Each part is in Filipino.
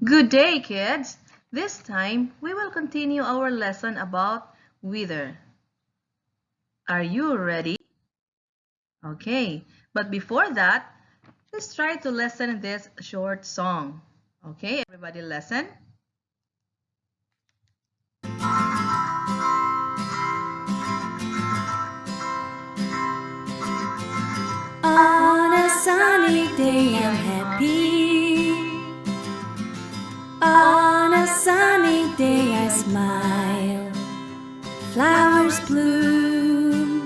Good day, kids! This time, we will continue our lesson about weather. Are you ready? Okay, but before that, let's try to listen this short song. Okay, everybody listen. On a sunny day I'm happy. On a sunny day I smile. Flowers bloom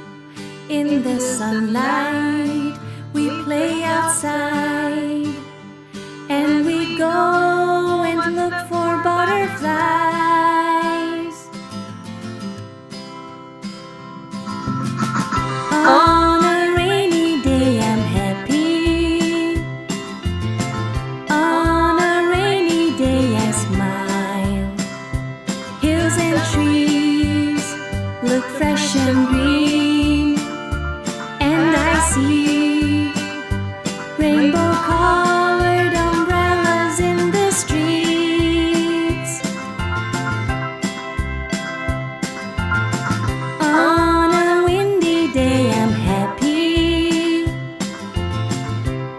in the sunlight. We play outside and we go and look for butterflies. On a rainy day I'm happy. On a rainy day I smile. Hills and trees look fresh and green, and I see rainbow-colored umbrellas in the streets. On a windy day I'm happy.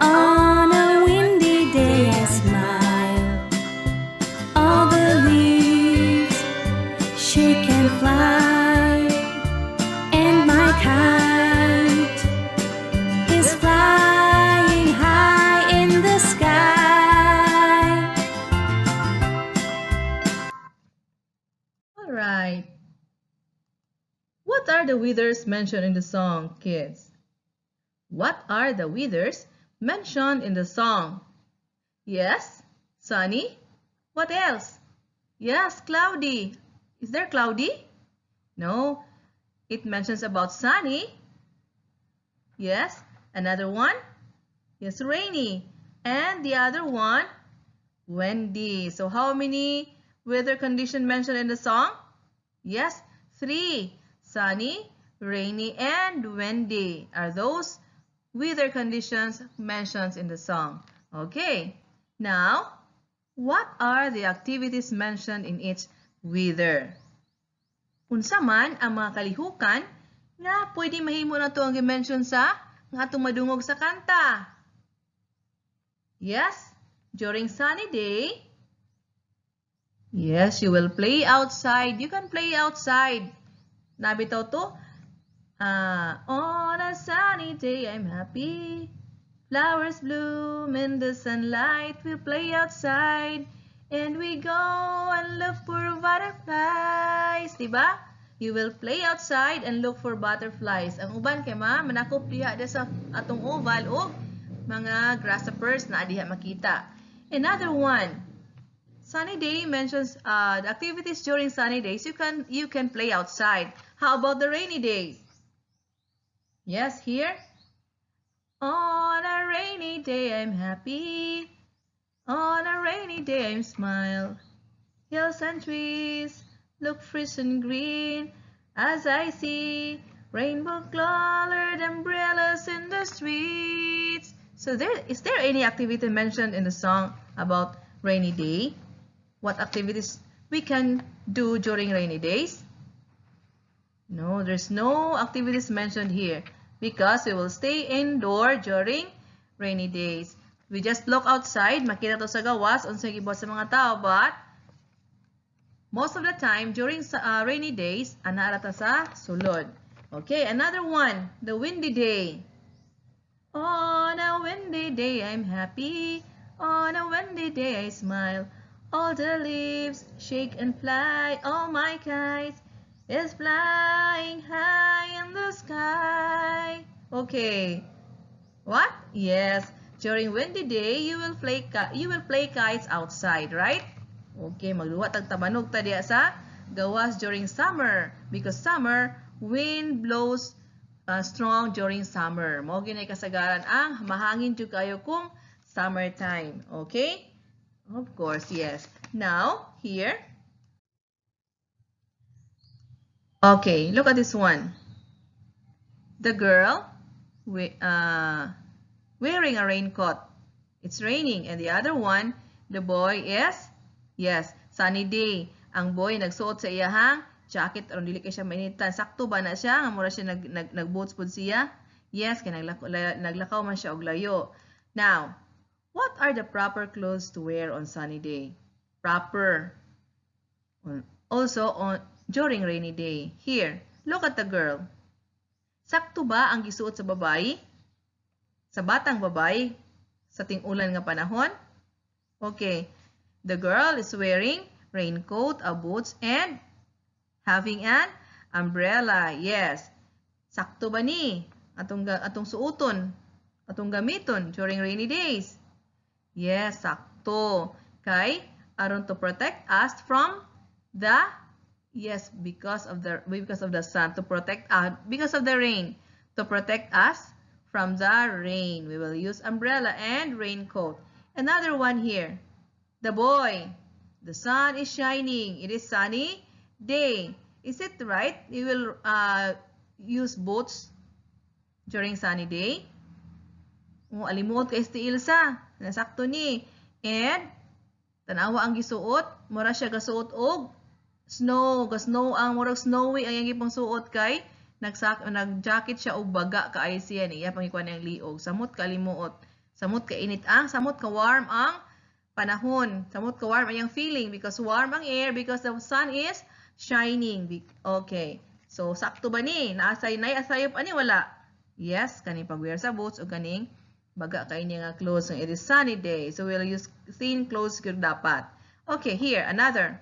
On a windy day I smile. All the leaves shake and fly, and my kite is flying high in the sky. Alright. What are the weathers mentioned in the song, kids? What are the weathers mentioned in the song? Yes, sunny. What else? Yes, cloudy. Is there cloudy? No, it mentions about sunny. Yes, another one? Yes, rainy. And the other one? Windy. So how many weather conditions mentioned in the song? Yes, 3. Sunny, rainy, and windy are those weather conditions mentioned in the song. Okay, now, what are the activities mentioned in each weather? Unsa man ang mga kalihukan nga pwede mahimo na to ang gi-mention sa nga atong madungog sa kanta? Yes, during sunny day, yes, you will play outside. You can play outside. Nabitaw to? On a sunny day, I'm happy. Flowers bloom in the sunlight. We'll play outside. And we go and look for butterflies. Diba? You will play outside and look for butterflies. Ang uban kay manakop diha sa atong oval o mga grasshoppers na diha makita. Another one. Sunny day mentions the activities during sunny days. You can play outside. How about the rainy days? Yes, here. On a rainy day, I'm happy. On a rainy day, I smile. Hills and trees look fresh and green as I see rainbow-colored umbrellas in the streets. So is there any activity mentioned in the song about rainy day? What activities we can do during rainy days? No, there's no activities mentioned here because we will stay indoor during rainy days. We just look outside, makita to sa gawas, unsay gibuhat sa mga tao, but most of the time during rainy days, ana ta sa sulod. Okay, another one, the windy day. On a windy day, I'm happy. On a windy day, I smile. All the leaves shake and fly. All my kites is flying high in the sky. Okay. What? Yes. During windy day, you will play kites outside, right? Okay, magluwa tag tabanog ta diya sa gawas during summer because summer wind blows strong during summer. Mao ginay kasagaran ang mahangin jud kayo kung summertime. Okay? Of course, yes. Now, here. Okay, look at this one. The girl wearing a raincoat. It's raining. And the other one The boy is, yes, sunny day. Ang boy nagsuot sa iyahang jacket aron dili kay siya mainitan. Sakto ba na siya nga mura siya nag-boots pud siya? Yes, kay naglakaw man siya og layo. Now, what are the proper clothes to wear on sunny day? Proper. Also during rainy day. Here, look at the girl. Sakto ba ang gisuot sa babae? Sa batang babae? Sa ting-ulan nga panahon? Okay. The girl is wearing raincoat, a boots, and having an umbrella. Yes. Sakto ba ni? Atong suoton, atong gamiton during rainy days. Yes, sakto. Kay aron to protect us from the because of the sun, to protect because of the rain, to protect us from the rain. We will use umbrella and raincoat. Another one here. The boy. The sun is shining. It is sunny day. Is it right? We will use boats during sunny day. Alimuot kay si Ilsa. Nasakto ni. And tanawa ang gisuot, mura siya gasuot og snow, murag snowy ang iyang gipang suot kay nag-jacket siya og baga kaay siya niya pangikuan ang liog. Samot ka limuot. Samot ka init samot ka warm ang panahon. Samot ka warm ang iyang feeling because warm ang air because the sun is shining. Okay. So sakto ba ni? Asayop ani wala? Yes, kani pag-wear sa boots o ganing baga kay niya nga clothes. It is sunny day. So we'll use thin clothes gyud dapat. Okay, here another.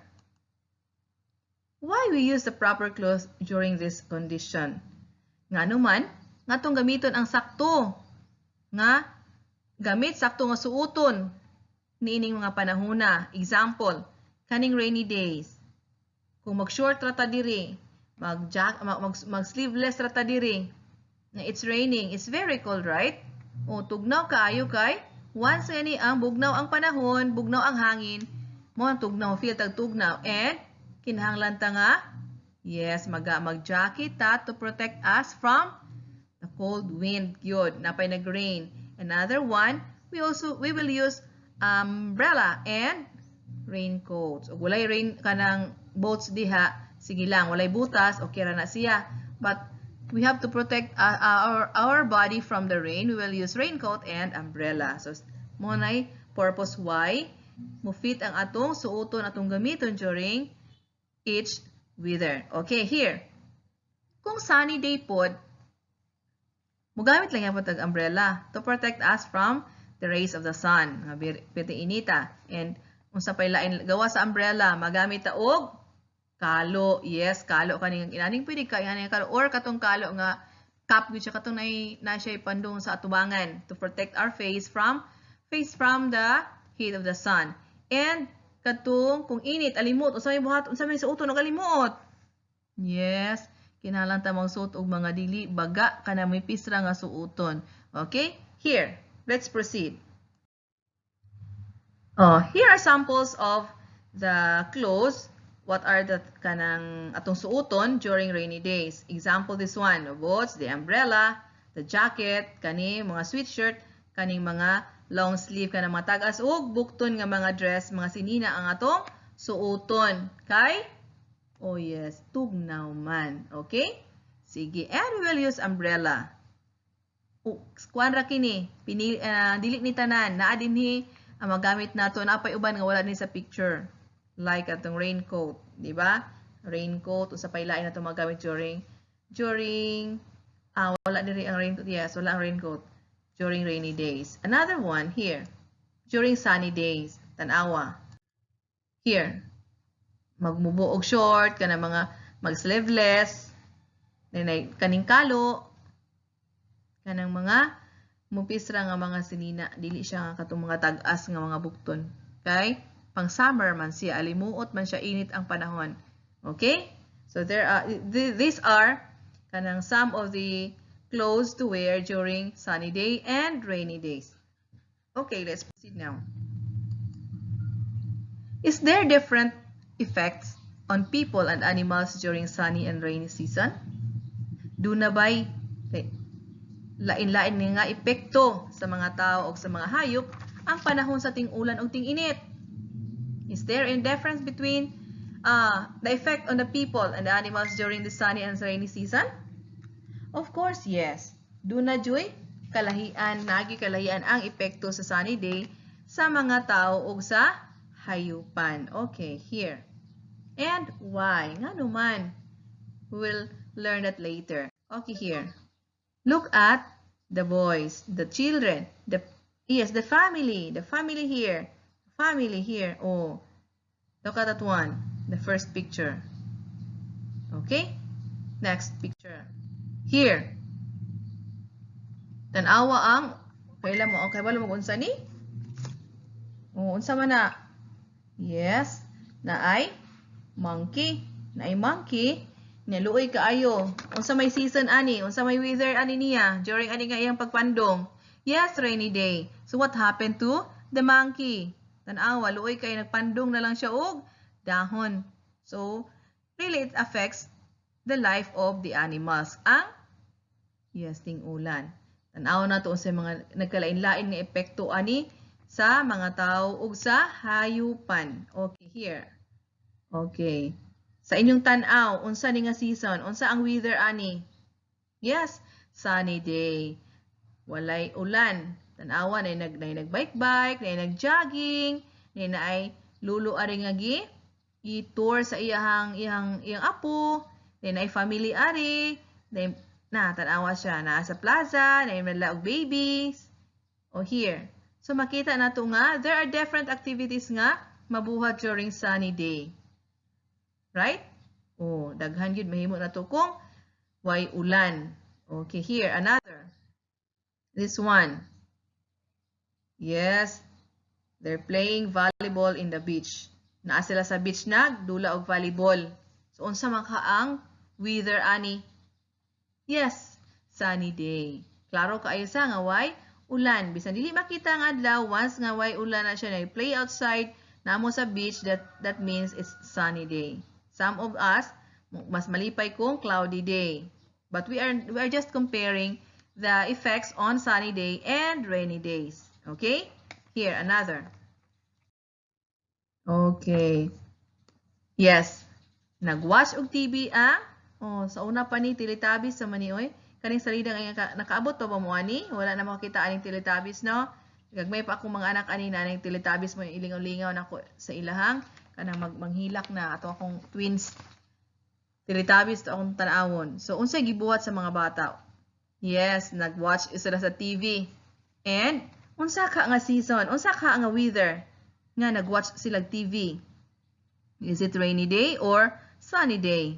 Why we use the proper clothes during this condition? Nga naman, nga tong gamiton ang sakto. Nga gamit sakto nga suoton niining mga panahona. Example, kaning rainy days. Kung mag-short rata diri, mag-sleeveless rata diri. Na it's raining, it's very cold, right? O tugnaw kaayo kay once ani ang bugnaw ang panahon, bugnaw ang hangin, mo ang tugnaw, feel tag tugnaw, and kinahanglan ta nga yes mag-jacket ta to protect us from the cold wind gyud napay nag-rain. Another one, we will use umbrella and raincoats. Ug walay rain kanang boats diha, sige lang walay butas, okay ra na siya. But we have to protect our body from the rain. We will use raincoat and umbrella. So mo nay purpose why mo fit ang atong suoton, atong gamiton during each weather. Okay, here. Kung sunny day pod, mugamit lang yan po tag umbrella to protect us from the rays of the sun. Nga pwede inita. And unsa pay lain gawa sa umbrella, magamit ta og kalo. Yes, kalo kaning inaning pwede ka yan kalo or katong kalo nga cap gyud siya katong na siya pandong sa atubangan to protect our face from the heat of the sun. And katong kung init alimot unsa may buhat unsa may suoton og alimot. Yes, kinahanglan ta magsuot og mga dili baga kana may pisra nga suoton. Okay? Here, let's proceed. Here are samples of the clothes. What are the kanang atong suoton during rainy days? Example this one, the boots, the umbrella, the jacket, kani mga sweatshirt, kaning mga long sleeve kanang mga tagas ug bukton nga mga dress, mga sinina ang atong suoton. Kay oh yes, tugnaw man. Okay? Sige, and we will use umbrella. Kuan ra kini, dili ni tanan, naa dinhi ang magamit nato, napay uban nga wala ni sa picture. Like atong raincoat, di ba? Raincoat, usapay lain na ito magamit during wala diri ang raincoat. Yes, wala ang raincoat during rainy days. Another one here, during sunny days, tanawa. Here, magmubo og short, kana mga mag-sleeveless, kaning kalo, kanang mga mupisra nga mga sinina, dili siya nga katong mga tag-as nga mga bukton. Okay? Pang summer man siya, alimuot man siya, init ang panahon. Okay? So these are kanang some of the clothes to wear during sunny day and rainy days. Okay, let's proceed now. Is there different effects on people and animals during sunny and rainy season? Duna bay lain-lain nga epekto sa mga tao o sa mga hayop ang panahon sa ting-ulan o ting-init. Is there any difference between the effect on the people and the animals during the sunny and rainy season? Of course, yes. Duna joy, kalahian, nagi kalahian ang epekto sa sunny day sa mga tao o sa hayupan. Okay, here. And why? Nga naman. We'll learn that later. Okay, here. Look at the boys, the children, the family. The family here. Family here. Oh, look at that one. The first picture. Okay? Next picture. Here. Tanawa ang kailan mo. Okay, wala mo unsa ni? Oh, unsa man na? Yes, na ay monkey. Na ay monkey. Naluoy kaayo. Unsa may season ani? Unsa may weather ani niya during ani nga iyang pagpandong? Yes, rainy day. So what happened to the monkey? Tanawa, luoy kay nagpandong na lang siya og dahon. So really it affects the life of the animals. Ang yes, ting-ulan. Tanawa na to sa mga nagkalain-lain nga epekto ani sa mga tao ug sa hayupan. Okay, here. Okay. Sa inyong tan-aw, unsa ni nga season? Unsa ang weather ani? Yes, sunny day. Walay ulan. Tan-awa na nagbike-bike, na nagjogging, na ay lulo ari nga i-tour sa iyang apo, na ay family ari, na tan-awa siya na sa plaza, na may og babies. O here. So makita nato nga there are different activities nga mabuhat during sunny day. Right? Oh, daghan yun mahimo na to kung way ulan. Okay, here another. This one. Yes. They're playing volleyball in the beach. Naa sila sa beach nagdula og volleyball. So unsa man ka ang weather ani? Yes, sunny day. Klaro kaayo sa nga way ulan. Bisan dili makita nga adlaw, once nga way ulan na siya na play outside namo sa beach, that means it's sunny day. Some of us, mas malipay kung cloudy day. But we are just comparing the effects on sunny day and rainy days. Okay? Here, another. Okay. Yes. Nag-watch og TV ang sa una pa ni Teletubbies sa manioy. Kaning salida nga nakaabot pa ba mo ani? Wala na makita aning Teletubbies, no? Gagmay pa akong mga anak ani na aning Teletubbies mo ilingaw-lingaw nako sa ilahang kanang manghilak na ato akong twins Teletubbies to akong tanawon. So unsay gibuhat sa mga bata? Yes, nag-watch sila sa TV. And unsa ka nga season? Unsa ka nga weather nga nag-watch sila TV? Is it rainy day or sunny day?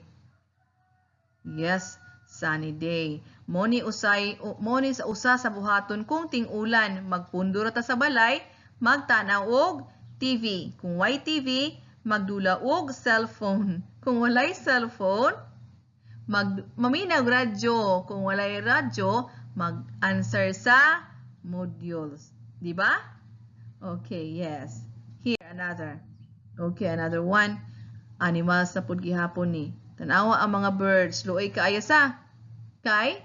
Yes, sunny day. Moni sa usa sa buhaton kung ting-ulan, magpundo ra ta sa balay, magtanaw og TV. Kung way TV, magdula og cellphone. Kung walay cellphone, maminaw radyo. Kung walay radyo, mag-answer sa modules. Di ba? Okay, yes. Here, another. Okay, another one. Animals na pud gihapon ni. Tanawa ang mga birds. Luoy kaayo sa kay?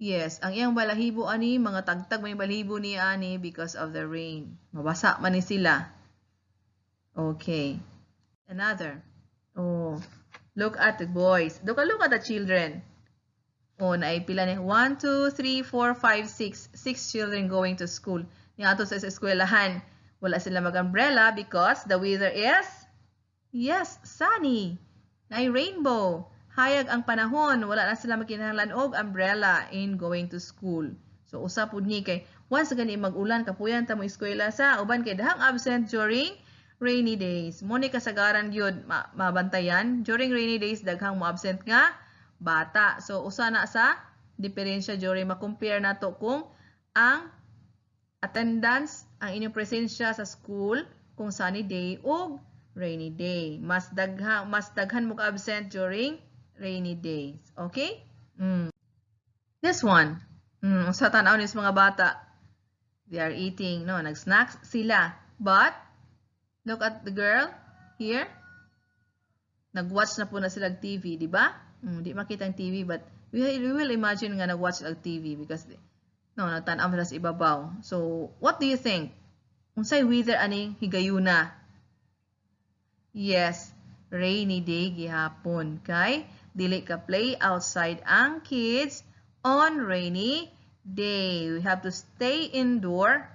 Yes, ang iyang balahibo ani, mga tagtag may balahibo ni ani because of the rain. Mabasa man ni sila. Okay. Another. Oh, look at the boys. Look at the children. Oh, naipila ni 1, 2, 3, 4, 5, 6. 6 children going to school. Yung ato sa eskwelahan, wala sila mag-umbrella because the weather is, yes, sunny. Na rainbow. Hayag ang panahon, wala na sila makinahanglan og umbrella in going to school. So usa pud ni kay once gani mag-ulan kapuyan ta mo eskwela sa uban kay dahang absent during rainy days. Mo ni kasagaran gyud mabantayan during rainy days daghang mo absent nga bata. So usa na sa diferensya during ma-compare nato kung ang attendance, ang inyong presensya sa school kung sunny day o rainy day. Mas daghan mo ka absent during rainy days. Okay? This one. Sa tanaw nis mga bata. They are eating. No, nag-snacks sila. But, look at the girl here. Nag-watch na po na sila TV, di ba? Di makita ang TV, but we will imagine nga nag-watch ang TV because nagtanaw sila sa ibabaw. So, what do you think? Unsay weather aning higayuna? Yes, rainy day gihapon. Kay dili ka play outside ang kids on rainy day. We have to stay indoor.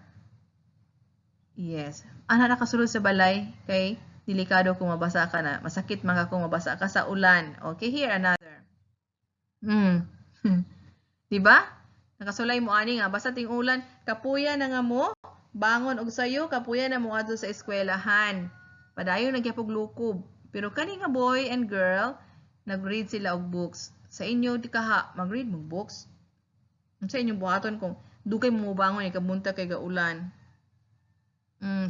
Yes. Ana nakasulod sa balay kay delikado kung mabasa ka na. Masakit man kung mabasa ka sa ulan. Okay, here another. Diba? Nakasulay mo ani nga basta ting ulan, kapuya na nga mo, bangon og sayo, kapuya na mo adto sa eskwelahan. Padayon nagyapog lukob. Pero kani nga boy and girl, nag-read sila og books. Sa inyo di kaha mag-read mo books. Sa inyong buhaton kung dugay mo bangon ikamunta kay gaulan.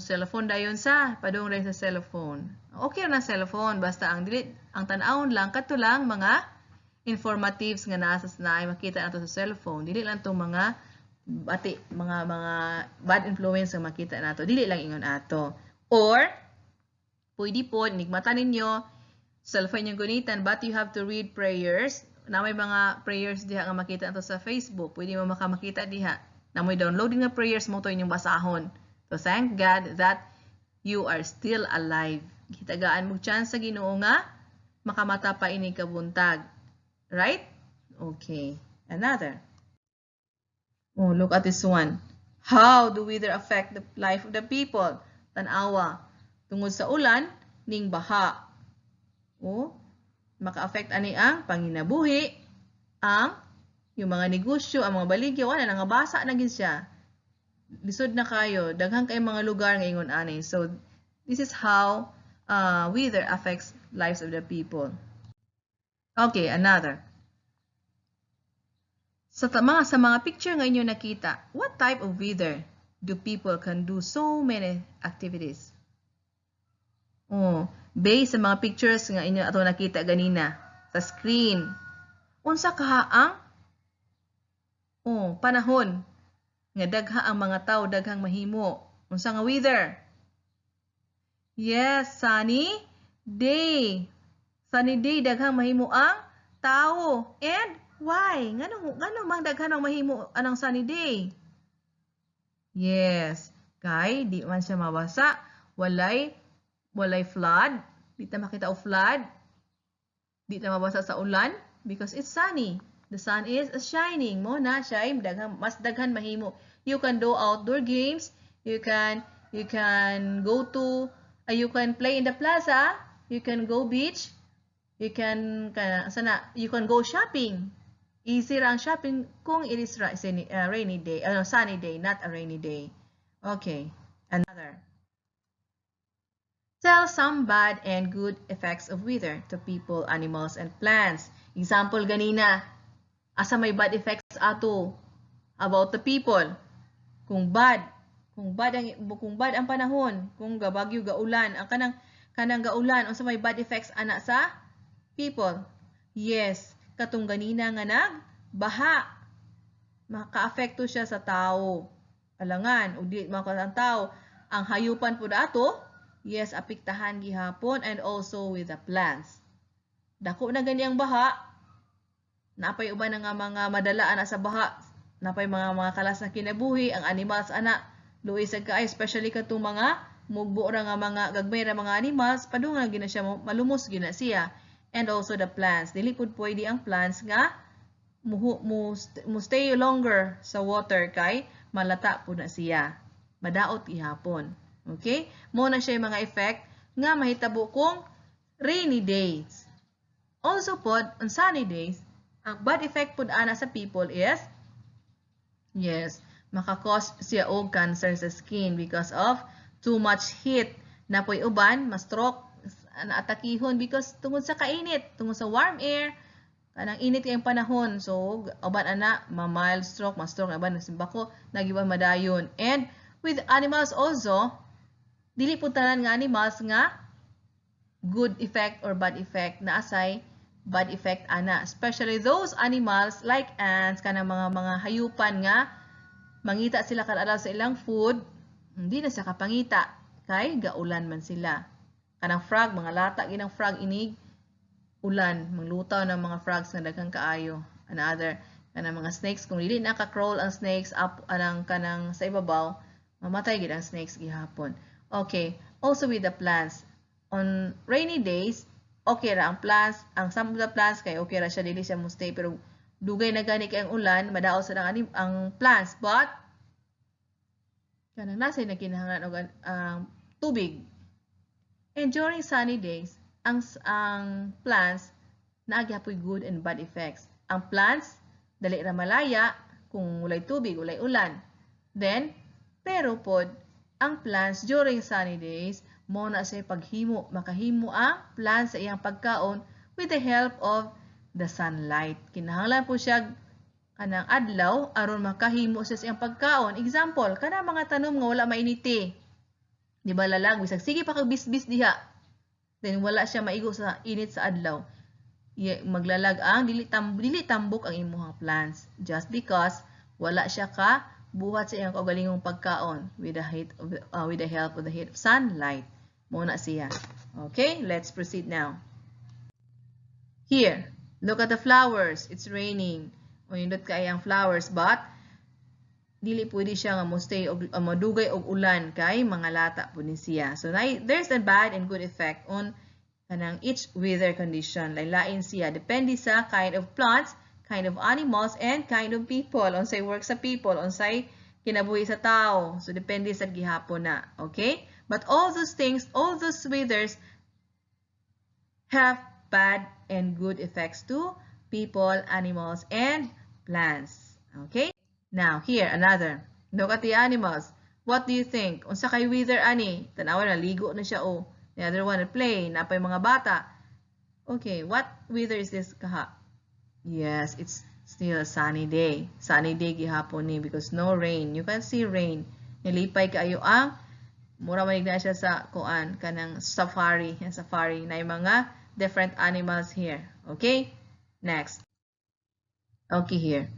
Cellphone dayon sa padung rin sa cellphone. Okay na cellphone basta ang dili ang tan-awon lang kadto lang mga informatives nga nasa na makita nato sa cellphone. Dili lang tong mga mga bad influence nga makita nato. Dili lang ingon ato. Or pwede po nigmata ninyo cellphone yung gunitan but you have to read prayers. Na may mga prayers diha nga makita nato sa Facebook. Pwede mo makita diha. Na may downloading nga prayers mo to inyong basahon. So thank God that you are still alive. Gitagaan mo chance sa Ginoo nga makamata pa ini kabuntag. Right? Okay. Another. Oh, look at this one. How do weather affect the life of the people? Tanawa. Tungod sa ulan, ning baha. Oh, maka-affect ani ang panginabuhi, ang yung mga negosyo, ang mga baligya, wala nga basa na gid siya. Lisod na kayo, daghang kay mga lugar nga ingon ani. So this is how weather affects lives of the people. Okay, another. Sa mga picture nga inyo nakita, what type of weather do people can do so many activities? Oh, based sa mga pictures nga inyo ato nakita ganina sa screen. Unsa kaha ang panahon nga dagha ang mga tao daghang mahimo. Unsa nga weather? Yes, sunny day. Sunny day daghang mahimo ang tao. And why? Ngano mang daghan ang mahimo anang sunny day? Yes, kay di man siya mabasa, walay flood, di ta makita og flood. Di ta mabasa sa ulan because it's sunny. The sun is shining mo na siya mas daghan mahimo. You can do outdoor games, you can go to you can play in the plaza, you can go beach, you can go shopping. Easy ra ang shopping kung it is rainy day, sunny day, not a rainy day. Okay, another. Tell some bad and good effects of weather to people, animals, and plants. Example ganina, asa may bad effects ato about the people. Kung bad ang panahon, kung gabagyo gaulan, ang kanang gaulan, unsa may bad effects ana sa people. Yes, katong ganina nga nagbaha. Maka-apekto siya sa tao. Alangan, ug di ang tao, ang hayupan pud ato, yes, apektahan gihapon and also with the plants. Dako na gani ang baha. Napay uban nga mga madala ana sa baha. Napay mga kalas na kinabuhi, ang animals ana luoy sa kaay, especially katong mga mugbo ra nga mga gagmay ra mga animals, padung gina siya malumos gina siya. And also the plants. Dili pud pwede ang plants nga mo stay longer sa water kay malata pud na siya. Madaot ihapon. Okay? Mo na siya mga effect nga mahitabo kung rainy days. Also pod on sunny days, ang bad effect pud ana sa people is yes, maka-cause siya og cancer sa skin because of too much heat. Napoy uban, ma-stroke naatakihon because tungod sa kainit, tungod sa warm air, kanang init kayong panahon. So, uban ana, ma-mild stroke, ma-stroke, uban nagsimbako, nagiwan madayon. And with animals also, dili po tanan nga animals nga good effect or bad effect na asay bad effect ana, especially those animals like ants, kanang mga hayupan nga mangita sila kada sa ilang food, hindi na siya kapangita kay gaulan man sila. Kanang frog, mga lata ginang frog inig ulan, manglutaw ng mga frogs nga daghang kaayo. Another, kanang mga snakes, kung dili naka-crawl ang snakes up kanang sa ibabaw, mamatay gid ang snakes gihapon. Okay, also with the plants, on rainy days, okay ra ang plants, ang some of the plants kay okay ra siya, dili siya mo stay, pero dugay na gani kay ang ulan, madaot sa ang plants, but kanang nasa na kinahanglan og tubig. And during sunny days, ang plants naagyapoy good and bad effects. Ang plants dali ra malaya kung walay tubig, walay ulan. Then, pero pod ang plants during sunny days mo na say paghimo, makahimo ang plants sa iyang pagkaon with the help of the sunlight. Kinahanglan po siya kanang adlaw aron makahimo sa iyang pagkaon. Example, kana mga tanom nga wala mainiti. Di ba lalag bisag sige pa kag bisbis diha. Then wala siya maigo sa init sa adlaw. Maglalag ang dili tambok ang imuhang plants just because wala siya ka buhat sa iyang kaugalingong pagkaon with the help of the heat of sunlight. Muna siya. Okay, let's proceed now. Here, look at the flowers. It's raining. Unindot kay ang flowers, but dili pwede siya nga mo-stay og madugay og ulan kay mga lata po ni siya. So there's a bad and good effect on kanang each weather condition. Lain siya depende sa kind of plants, kind of animals, and kind of people. Unsay work sa people, unsay kinabuhi sa tao. So depende sa gihapon na. Okay? But all those things, all those weathers have bad and good effects to people, animals, and plants. Okay? Now, here, another. Look at the animals. What do you think? Unsa kay weather ani? Tanawa na, ligo na siya, oh. The other one, play. Napay mga bata. Okay, what weather is this kaha? Yes, it's still a sunny day. Sunny day gihapon ni because no rain. You can see rain. Nilipay kaayo ang mura manig na siya sa kuan kanang safari. Yan safari na yung mga different animals here. Okay? Next. Okay, here.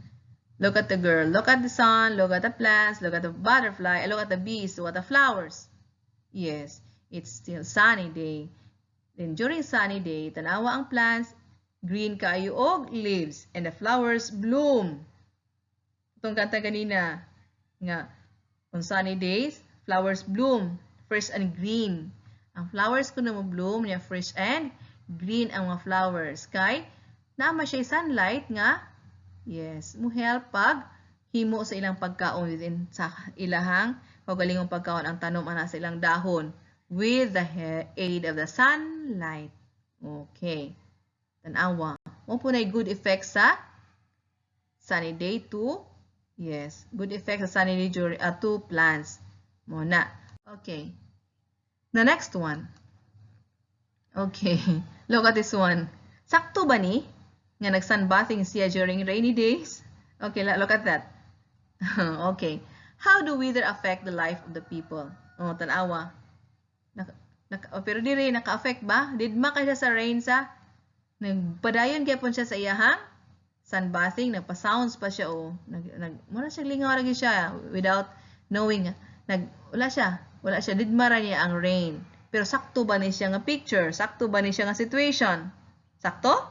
Look at the girl. Look at the sun. Look at the plants. Look at the butterfly. Look at the bees. Look at the flowers. Yes, it's still sunny day. Then during sunny day, tanawa ang plants, green kaayo og leaves, and the flowers bloom. Itong kanta kanina nga on sunny days, flowers bloom, fresh and green. Ang flowers kuno mo bloom niya fresh and green ang mga flowers kay naama siya sunlight nga yes, mo help pag himo sa ilang pagkaon within sa ilahang kaugalingong pagkaon ang tanom ana sa ilang dahon with the aid of the sunlight. Okay. Tanawa. Mo po na good effect sa sunny day to yes, good effect sa sunny day during to plants. Muna. Okay. The next one. Okay. Look at this one. Sakto ba ni nga nag-sunbathing siya during rainy days? Okay, look at that. Okay. How do weather affect the life of the people? Oh, tanawa. Pero diri naka-affect ba? Didma kay siya sa rain sa nagpadayon gyapon siya sa iyahang sunbathing, nagpa-sounds pa siya o muna siya lingaw ra siya without knowing wala siya didma ra niya ang rain. Pero sakto ba ni siya nga picture? Sakto ba ni siya nga situation? Sakto?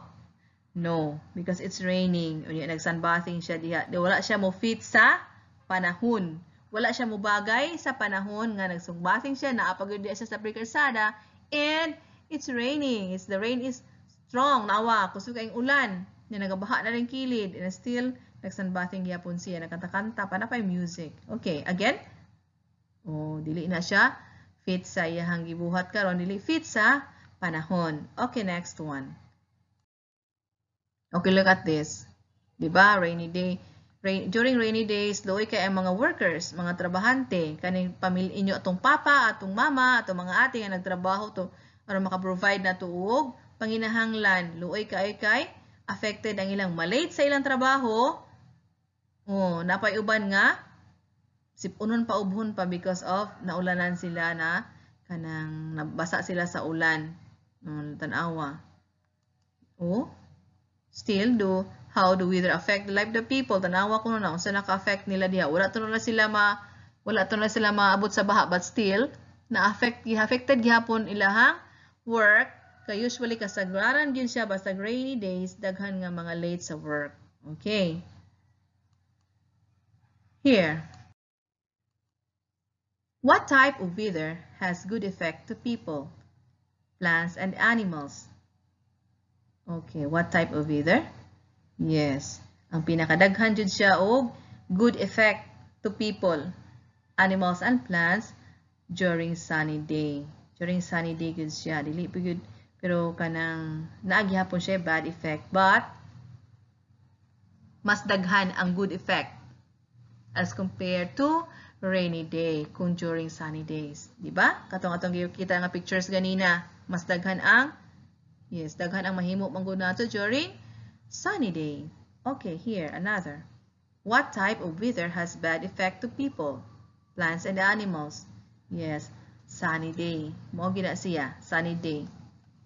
No, because it's raining. Unya nag-sunbathing siya diha. Wala siya mo fit sa panahon. Wala siya mo bagay sa panahon nga nag-sunbathing siya, naapagod siya sa prekarsada, and it's raining. The rain is strong. Nawa, kusog kayong ulan. Na nagabaha na rin kilid. And still, nag-sunbathing gyapon siya. Nagkanta-kanta pa na pa music. Okay, again. Oh, dili na siya fit sa iyahang gibuhat karon, dili fit sa panahon. Okay, next one. Okay, look at this. Diba? Rainy day. During rainy days, luoy kay ang mga workers, mga trabahante, kaning pamilya inyo atong papa, atong mama, atong mga ate nga nagtrabaho to aron maka-provide na tuog panginahanglan. Luoy kay affected ang ilang malate sa ilang trabaho. Oh, napay uban nga sipunon pa ubhon pa because of naulanan sila na kanang nabasa sila sa ulan. Tanawa. Oh, still how do weather affect the life of the people? Tanawa ko na unsa naka-affect nila diha. Wala to na sila maabot sa baha, but still affected gihapon ilahang work kay usually kasagaran gyud siya basta rainy days daghan nga mga late sa work. Okay. Here. What type of weather has good effect to people? plants, and animals. Okay, what type of weather? Yes, ang pinakadaghan jud siya og good effect to people, animals, and plants during sunny day. During sunny day gud siya, dili pa gud pero kanang naagyapon siya bad effect, but mas daghan ang good effect as compared to rainy day kung during sunny days, di ba? Katong kita nga pictures ganina, mas daghan ang daghan ang mahimo manggod nato during sunny day. Okay, here another. What type of weather has bad effect to people, plants, and animals? Yes, sunny day. Mao gina siya, sunny day.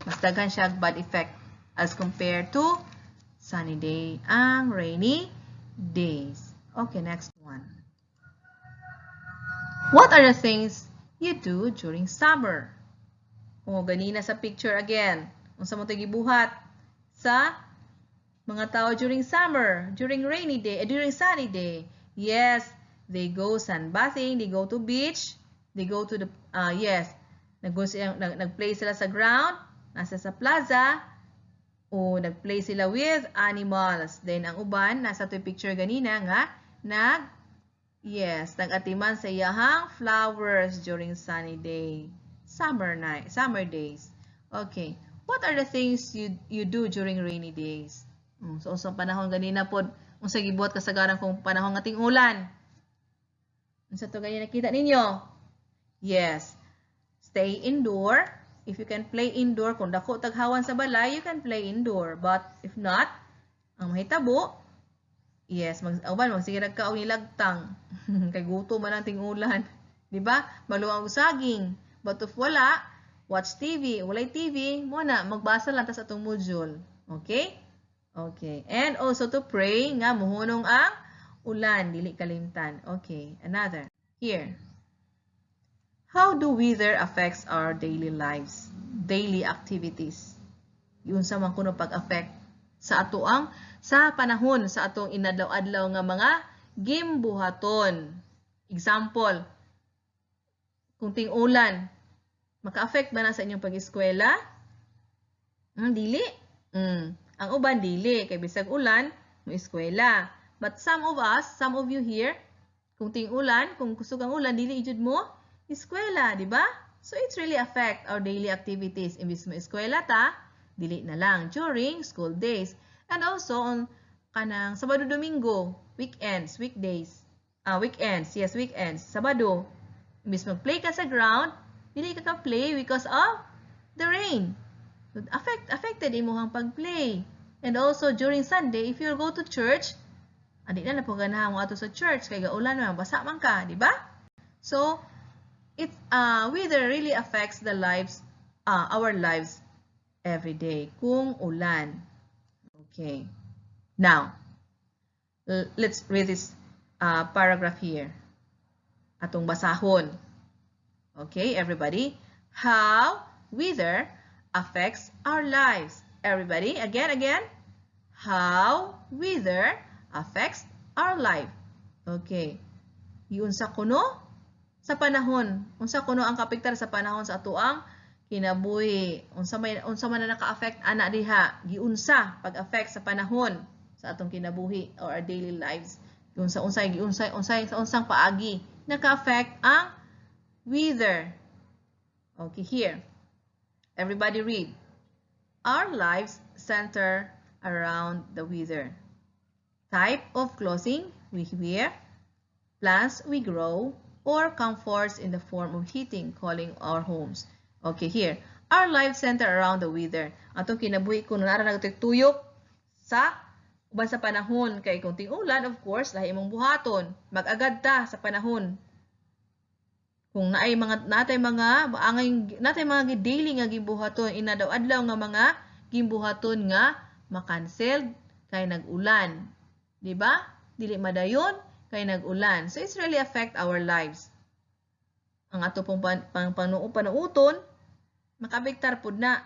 Mas daghan siya bad effect as compared to sunny day ang rainy days. Okay, next one. What are the things you do during summer? O, ganina sa picture again. Unsa mo gibuhat sa mga tao during summer, during rainy day, during sunny day. Yes, they go sunbathing, they go to beach, they go to the, nag-play sila sa ground, nasa sa plaza, o nag-play sila with animals. Then, ang uban, nasa to picture ganina nga, nag-atiman sa iyahang flowers during sunny day. Summer days. Okay. What are the things you do during rainy days? So, sa panahon ganina po, unsa gibuhat kasagaran kung panahon nga ting-ulan. Unsa to ganyan nakita ninyo? Yes. Stay indoor. If you can play indoor, kung dako taghawan sa balay, you can play indoor. But if not, ang mahitabo, magsige nagkaon ni lagtang. Kay guto man ang ting-ulan. Di ba? Maluang usaging. But if wala, watch TV. Walay TV, muna, magbasa lang tas atong module. Okay? Okay. And also to pray nga muhunong ang ulan, dili kalimtan. Okay. Another. Here. How do weather affects our daily lives? Daily activities. Yun sa man kuno pag-affect sa atoang sa panahon sa atong inadlaw-adlaw nga mga gimbuhaton. Example, kung ting-ulan, maka-affect ba na sa inyong pag-eskwela? Dili. Ang uban dili kay bisag ulan mo eskwela. But some of you here, kung ting-ulan, kung gusto kang ulan, dili ijud mo eskwela, di ba? So it really affect our daily activities. Imbis mo eskwela ta, dili na lang during school days. And also on kanang Sabado Domingo, weekends. Sabado. Imbis mag-play ka sa ground, dili ka play because of the rain. So, affected imuhang pag-play. And also during Sunday, if you go to church, adi na po ganahan mo ato sa church kay gaulan man basa man ka, di ba? So weather really affects the lives our lives every day kung ulan. Okay. Now, let's read this paragraph here. Atong basahon. Okay, everybody. How weather affects our lives. Everybody, again. How weather affects our life. Okay. Yun sa kuno sa panahon. Unsa kuno ang kapiktar sa panahon sa atuang kinabuhi. Unsa man na naka-affect ana diha. Giunsa pag-affect sa panahon sa atong kinabuhi or our daily lives. Unsay sa unsang paagi naka-affect ang weather. Okay, here. Everybody read. Our lives center around the weather. Type of clothing we wear, plants we grow, or comforts in the form of heating, cooling our homes. Okay, here. Our lives center around the weather. Atong kinabuhi kung nara nagtuyok sa uban sa panahon. Kay kung ting-ulan, of course, lahi imong buhaton. Mag-agad ta sa panahon. Kung natay mga daily nga gimbuhaton, inadaw-adlaw nga mga gimbuhaton nga makancel kay nag-ulan. Di ba? Dili madayon kay nag-ulan. So it's really affect our lives. Ang ato pong panuuton, makabiktar pud na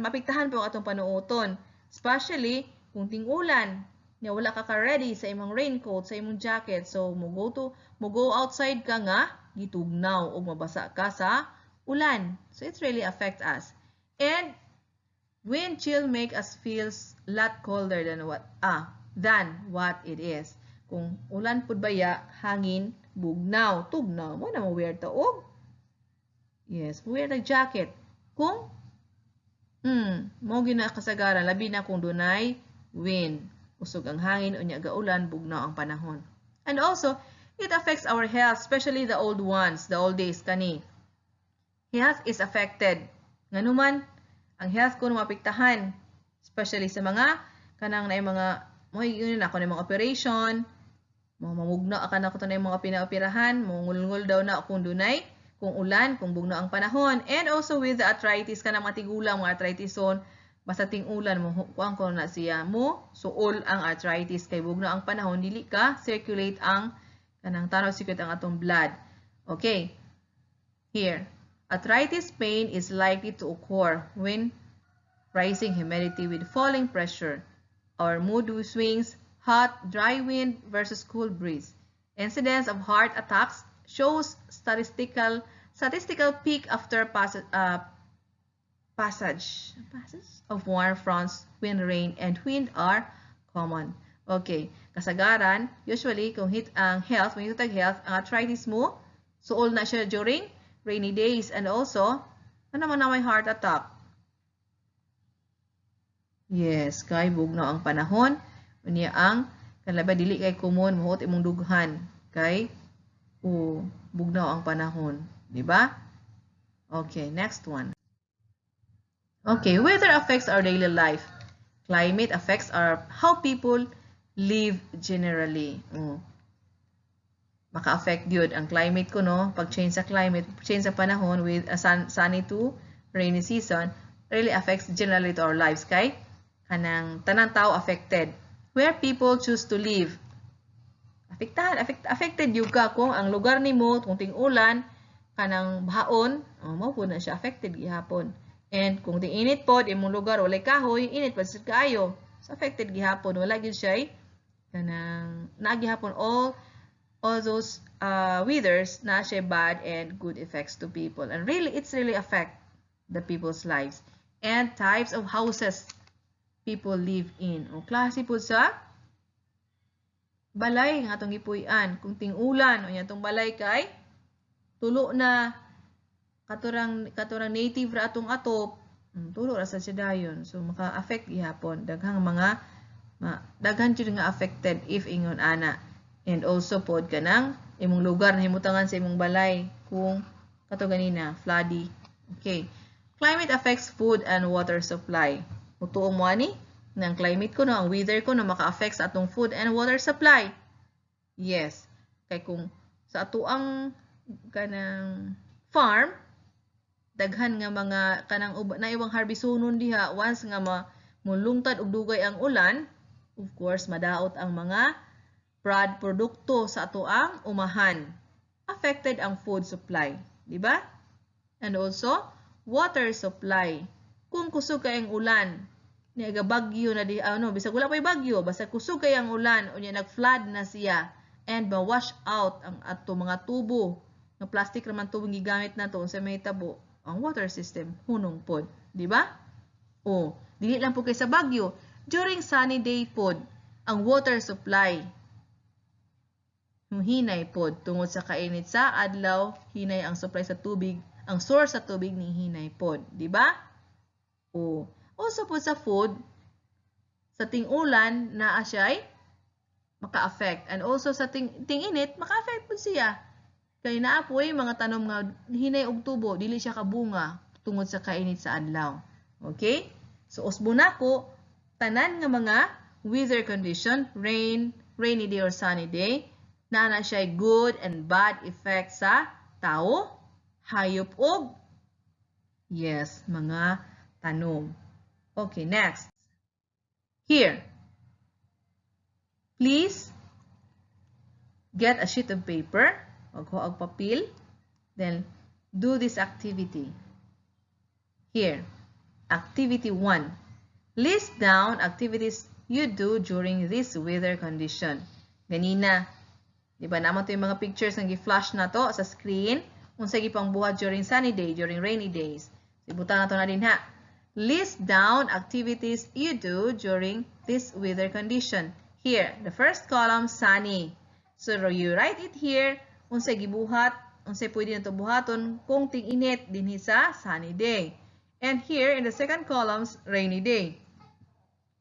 mapiktahan po ang atong panuuton. Especially kung ting-ulan, nga wala ka ready sa imong raincoat, sa imong jacket. So mo go outside ka nga gitugnaw o mabasa ka sa ulan. So it really affects us. And wind chill make us feel a lot colder than what it is. Kung ulan pud baya, hangin, bugnaw, tugnaw mo na mo wear taog. Yes, wear the jacket. Kung mo gina kasagaran labi na kung dunay wind, usog ang hangin unya gaulan, bugnaw ang panahon. And also, it affects our health, especially the old ones, the old days kani. Health is affected. Nganuman, ang health ko mapiktahan, especially sa mga kanang na mga yun ako na mga operation, mamugno akan ako to na mga pinaoperahan, mungulngul daw na kung dunay, kung ulan, kung bugno ang panahon, and also with the arthritis kanang matigulang mga arthritis-on, basta ting ulan mo kuang ko na siya mo suol ang arthritis kay bugno ang panahon dili ka circulate ang kanang tanaw circulate ang atong blood. Okay. Here, arthritis pain is likely to occur when rising humidity with falling pressure, or mood swings, hot, dry wind versus cool breeze. Incidence of heart attacks shows statistical peak after passage of warm fronts when rain and wind are common. Okay, kasagaran, usually kung ang health, when you tag health, ang arthritis mo, suol na siya during rainy days, and also, ano naman na may heart attack? Yes, kay bugnaw ang panahon, unya ang kalaba dili kay kumon muhot imong dughan kay bugnaw ang panahon, di ba? Okay, next one. Okay, weather affects our daily life. Climate affects how people live generally. Maka-affect yun ang climate ko, no? Pag change sa climate, change sa panahon with a sunny to rainy season, really affects generally to our lives kay kanang tanang tao affected. Where people choose to live, affected yung ka kung ang lugar nimo kung ting-ulan kanang bahaon, mao po na siya affected gihapon. And kung ting-init pod imong lugar walay kahoy, init pa sa kaayo, so affected gihapon, wala gyud siya kanang naagihapon all those weathers na siya bad and good effects to people, and really it's really affect the people's lives. And types of houses people live in. O klase po sa balay nga atong gipuy-an. Kung ting-ulan o atong balay kay tulo na katurang native ra atong atop, tulo ra sa siya dayon. So maka-affect gihapon daghang mga daghan jud nga affected if ingon ana. And also pod kanang imong lugar na himutangan sa imong balay kung kato ganina floody. Okay. Climate affects food and water supply. Mutuo mo ani ng climate ko no, ang weather ko no maka-affect sa atong food and water supply. Yes. Kay kung sa atuang kanang farm daghan nga mga kanang na iwang harbisonon diha once nga mulungtad og dugay ang ulan, of course madaot ang mga produkto sa atuang umahan. Affected ang food supply, di ba? And also water supply. Kung kusog kay ang ulan, niya bagyo na di bisag wala pay bagyo, basta kusog kay ang ulan unya nag-flood na siya and ma-wash out ang ato mga tubo. Ng plastic raman tubong gigamit nato sa may tabo. Ang water system hunong pod, di ba? Dili lang po kay sa bagyo, during sunny day pod, ang water supply hinay pod tungod sa kainit sa adlaw, hinay ang supply sa tubig, ang source sa tubig ni hinay pod, di ba? Also po sa food, sa ting-ulan naa siya maka-affect, and also sa ting-init maka-affect po siya. Kay naa po mga tanom nga hinay og tubo, dili siya kabunga tungod sa kainit sa adlaw. Okay? So usbuna ko tanan nga mga weather condition, rainy day or sunny day, na siya good and bad effect sa tao, hayop og mga tanom. Okay, next. Here. Please get a sheet of paper, og papel, then do this activity. Here. Activity 1. List down activities you do during this weather condition. Ganina. Di ba naman ito yung mga pictures nga gi-flash na to sa screen. Kung sa gipang buhat during sunny day, during rainy days. Sibutan na to na din ha. List down activities you do during this weather condition. Here, the first column, sunny. So you write it here, unsay gibuhat, unsay pwede nato buhaton kung ting-init dinhi sa sunny day. And here in the second column, rainy day.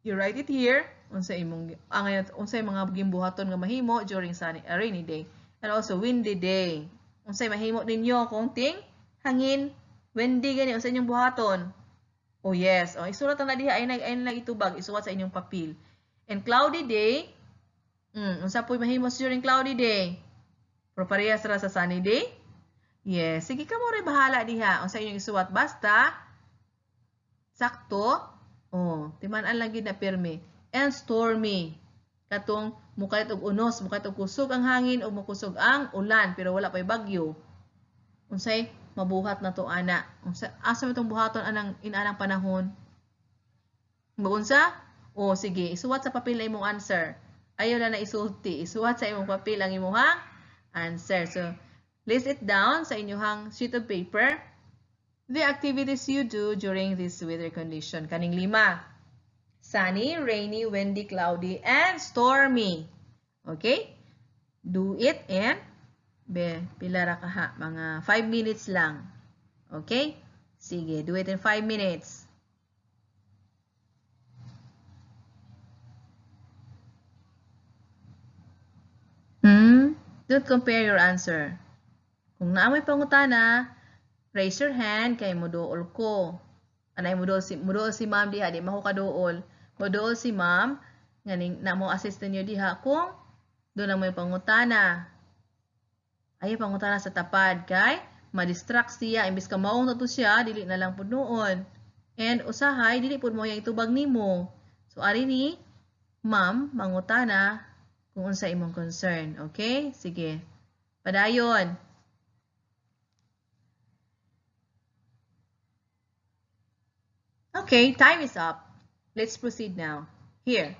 You write it here, unsay mga gimbuhaton nga mahimo during rainy day. And also windy day. Unsay mahimo ninyo kung ting hangin, windy gani unsay inyong buhaton. Oh yes, isulat na diha ay nag itubag, isulat sa inyong papel. And cloudy day, unsa poy mahimo during cloudy day? Pero parehas ra sa sunny day? Yes, sige ka mo ray bahala diha unsa inyong isulat basta sakto. Timan-an lang gid na pirmi. And stormy. Katong mukalit og unos, mukalit og kusog ang hangin o mukusog ang ulan pero wala pay bagyo. Unsay mabuhat na to ana? Asa mo itong buhaton inanang panahon? Maunsa? Sige, isuwat sa papel na imong answer. Ayaw na isulti. Isuwat sa imong papel ang imong answer. So, list it down sa inyong sheet of paper. The activities you do during this weather condition. Kaning 5. Sunny, rainy, windy, cloudy, and stormy. Okay? Do it and pila ra ka ha? Mga 5 minutes lang. Okay? Sige, do it in 5 minutes. Don't compare your answer. Kung naamoy pangutana, raise your hand kay moduol ko. Anay moduol si ma'am diha, di maho kaduol. Moduol si ma'am, nganing na mo assist niyo diha kung doon na mo pangutana. Ay pangutana sa tapad kay ma-distract siya imbis ka maong na to siya, dili na lang pud noon. And usahay dili pud mo yang itubag nimo. So ari ni ma'am mangutana kung unsa imong concern. Okay? Sige. Padayon. Okay, time is up. Let's proceed now. Here.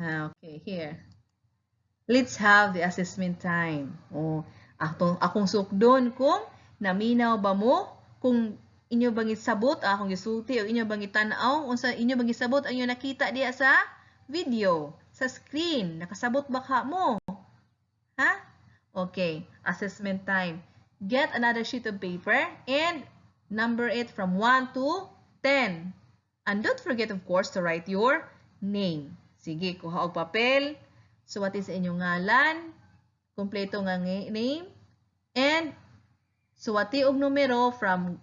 Okay, here. Let's have the assessment time. Akong sukdon kung naminaw ba mo, kung inyo bang isabot, akong gisulti, o inyo bang itanaw, unsa inyo bang isabot ang inyo nakita diya sa video, sa screen. Nakasabot ba ka mo? Ha? Okay, assessment time. Get another sheet of paper and number it from 1 to 10. And don't forget, of course, to write your name. Sige, kuha og papel. So, what is inyong ngalan? Kompleto nga name. And, suwati og numero from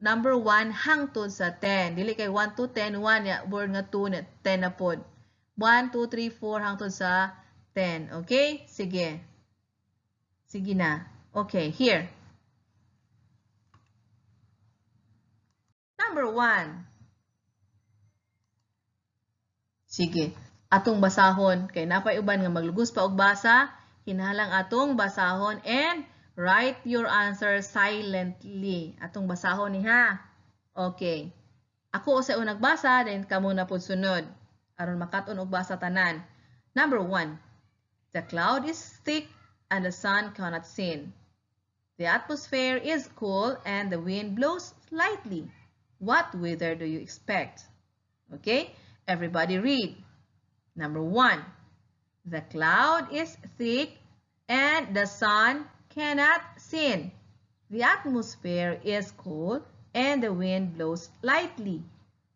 number 1 hangtod sa 10. Dili kay 1 to 10, 1 ya, word nga 2 na 10 na pod. 1, 2, 3, 4 hangtod sa 10. Okay? Sige. Sige na. Okay, here. Number 1. Sige, atong basahon. Kay napay uban nga maglugos pa og basa, kinahanglan atong basahon and write your answer silently. Atong basahon ni ha. Okay. Ako sa unang basa, then kamo na pud sunod. Aron makaton og basa tanan. Number 1. The cloud is thick and the sun cannot seen. The atmosphere is cool and the wind blows slightly. What weather do you expect? Okay? Everybody read. Number 1. The cloud is thick and the sun cannot seen. The atmosphere is cool and the wind blows lightly.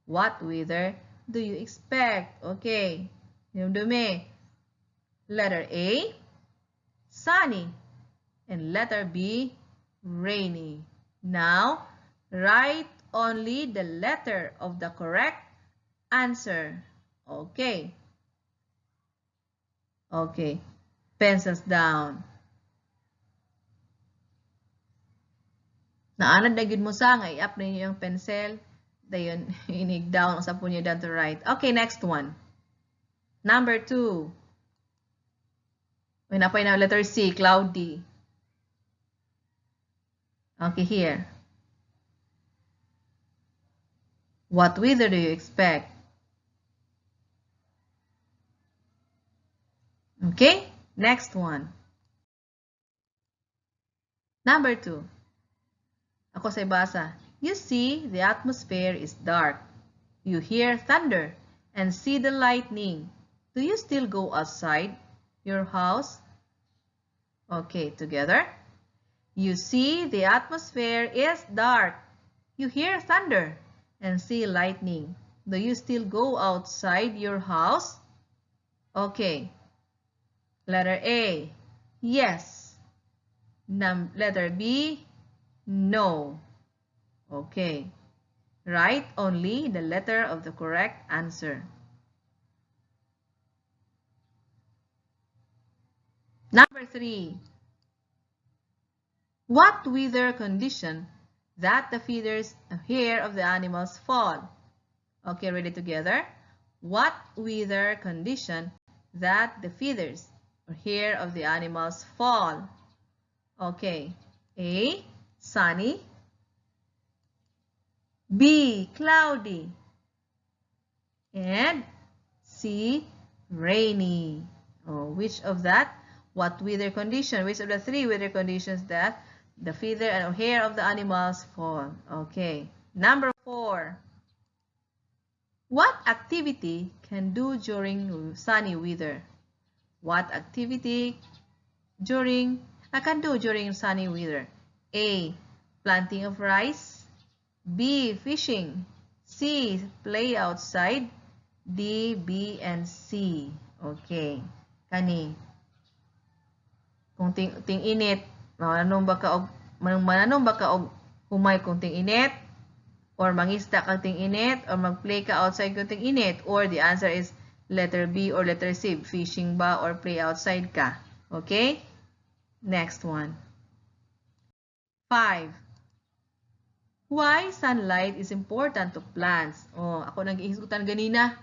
What weather do you expect? Okay. Dumi. Letter A, sunny. And letter B, rainy. Now, write only the letter of the correct answer. Okay. Okay. Pencils down. Naanad na gid mo sa nga i-up ninyo yung pencil. Dayon inig down sa punyo down to right. Okay, next one. Number 2. May napay na letter C, cloudy. Okay, here. What weather do you expect? Okay, next one. Number 2. Ako sa basa. You see, the atmosphere is dark. You hear thunder and see the lightning. Do you still go outside your house? Okay, together. You see, the atmosphere is dark. You hear thunder and see lightning. Do you still go outside your house? Okay. Letter A, yes. Letter B, no. Okay. Write only the letter of the correct answer. Number 3. What weather condition that the feathers hair of the animals fall? Okay, read it together. What weather condition that the feathers or hair of the animals fall? Okay. A, sunny. B, cloudy. And C, rainy. Oh, which of that? What weather condition? Which of the 3 weather conditions that the feather and hair of the animals fall? Okay. Number 4. What activity can do during sunny weather? What activity can do during sunny weather? A, planting of rice. B, fishing. C, play outside. D, B, and C. Okay. Kani. Kung ting init, mananom ba ka og humay kung ting init? Or mangista kang ting init? Or mag-play ka outside kung ting init? Or the answer is letter B or letter C, fishing ba or play outside ka? Okay? Next one. 5. Why sunlight is important to plants? Oh, ako nag-iisgutan ganina.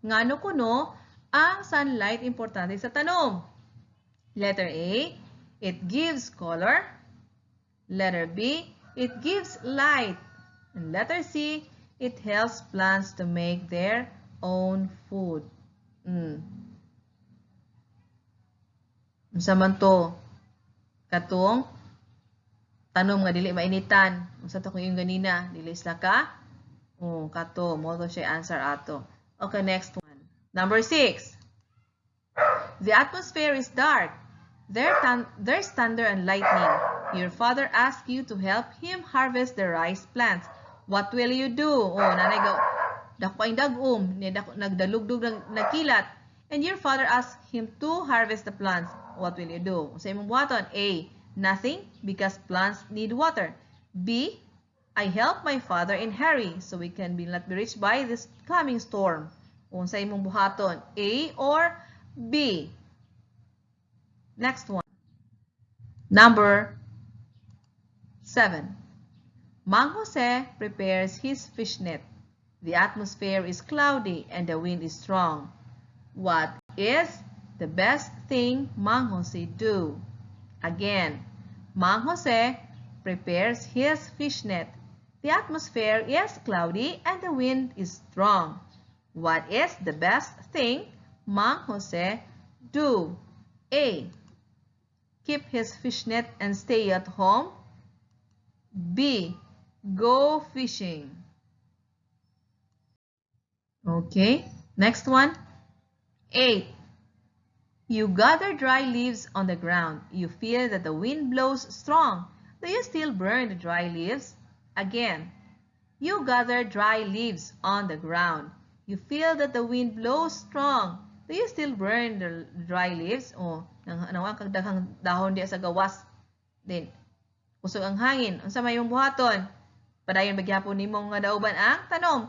Ngano ko no, ang sunlight importante sa tanom. Letter A, it gives color. Letter B, it gives light. And letter C, it helps plants to make their own food. Unsa man to? Katong tanom nga dili mainitan. Unsa to kung yung ganina? Dili sila ka? Oh, kato. Mo to siya answer ato. Okay, next one. Number 6. The atmosphere is dark. There's thunder and lightning. Your father asked you to help him harvest the rice plants. What will you do? Oh, nanay dako ang dagom, nagdalugdog nagkilat. And your father asked him to harvest the plants. What will you do? Sa imong buhaton, A, nothing, because plants need water. B, I help my father in hurry so we can not be reached by this coming storm. O sa imong buhaton, A or B. Next one. Number 7. Mang Jose prepares his fishnet. The atmosphere is cloudy and the wind is strong. What is the best thing Mang Jose do? Again, Mang Jose prepares his fishnet. The atmosphere is cloudy and the wind is strong. What is the best thing Mang Jose do? A, keep his fishnet and stay at home. B, go fishing. Okay, next one. 8. You gather dry leaves on the ground. You feel that the wind blows strong. Do you still burn the dry leaves? Again, you gather dry leaves on the ground. You feel that the wind blows strong. Do you still burn the dry leaves? O, nawang kagdaghang dahon diya sa gawas. Then, kusog ang hangin. Unsa may yung buhaton? Padayon bagyapon nimong nga dauban ang tanom.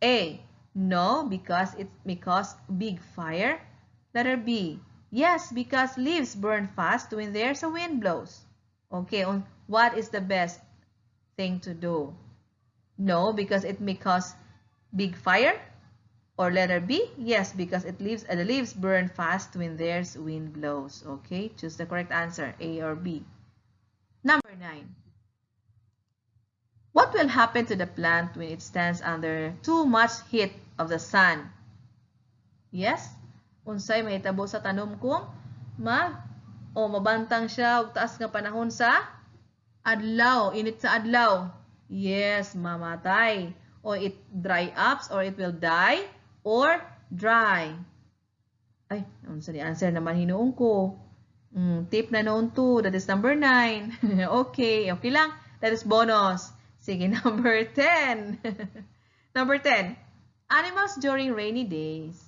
A, no, because it cause big fire. Letter B, yes, because leaves burn fast when there's a wind blows. Okay, what is the best thing to do? No, because it may cause big fire. Or letter B, yes, because the leaves burn fast when there's wind blows. Okay, choose the correct answer, A or B. Number 9. What will happen to the plant when it stands under too much heat of the sun? Yes? Unsay mahitabo sa tanom kung mabantang siya og taas nga panahon sa adlaw, init sa adlaw. Yes, mamatay. Or it dry ups, or it will die, or dry. Ay, unsa ni answer naman hinuon ko. Tip na noon 2, that is number 9. Okay, okay lang. That is bonus. Sige, number 10. Number 10. Animals during rainy days.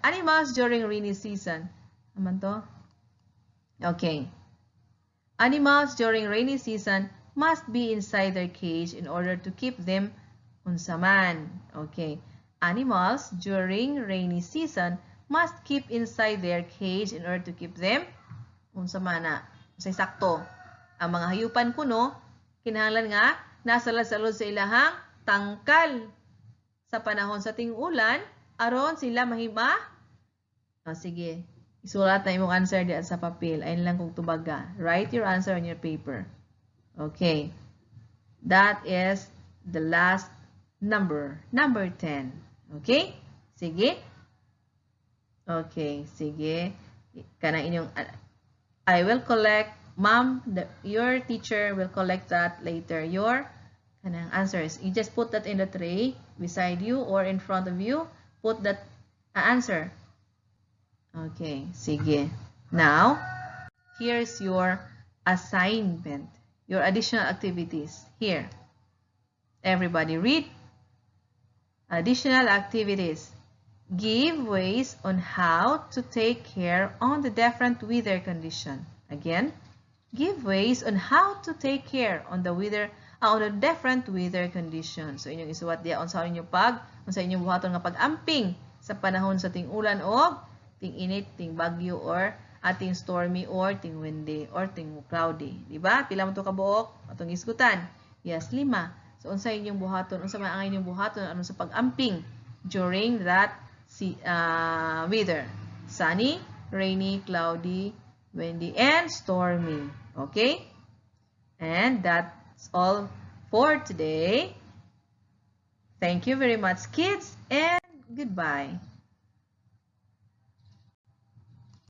Animals during rainy season. Naman to? Okay. Animals during rainy season must be inside their cage in order to keep them unsa man. Okay. Animals during rainy season must keep inside their cage in order to keep them unsa man na. Unsay sakto. Ang mga hayupan kuno kinahanglan nga nasa sulod sa ilahang tangkal sa panahon sa ting-ulan aron sila mahima. Sige. Isulat na imong answer diyan sa papel. Ayun lang kung tubaga. Write your answer on your paper. Okay. That is the last number. Number 10. Okay? Sige. Okay. Sige. Kanang inyong I will collect, ma'am, your teacher will collect that later. Your kanang answers. You just put that in the tray beside you or in front of you. Put that answer. Okay, sige. Now, here's your assignment, your additional activities. Here. Everybody read. Additional activities. Give ways on how to take care on the different weather condition. Again, give ways on how to take care on the different weather conditions. So, inyong isuwat diya on sa inyong inyong buhaton nga pag-amping sa panahon sa ting-ulan o ting init, ting bagyo, or ating stormy, or ting windy, or ting cloudy. Diba? Pila mo ito kabuok? Atong isgutan. Yes, 5. So, unsa inyong buhaton? Unsa man ang inyong buhaton? Ano sa pag-amping during that weather? Sunny, rainy, cloudy, windy, and stormy. Okay? And that's all for today. Thank you very much, kids, and goodbye.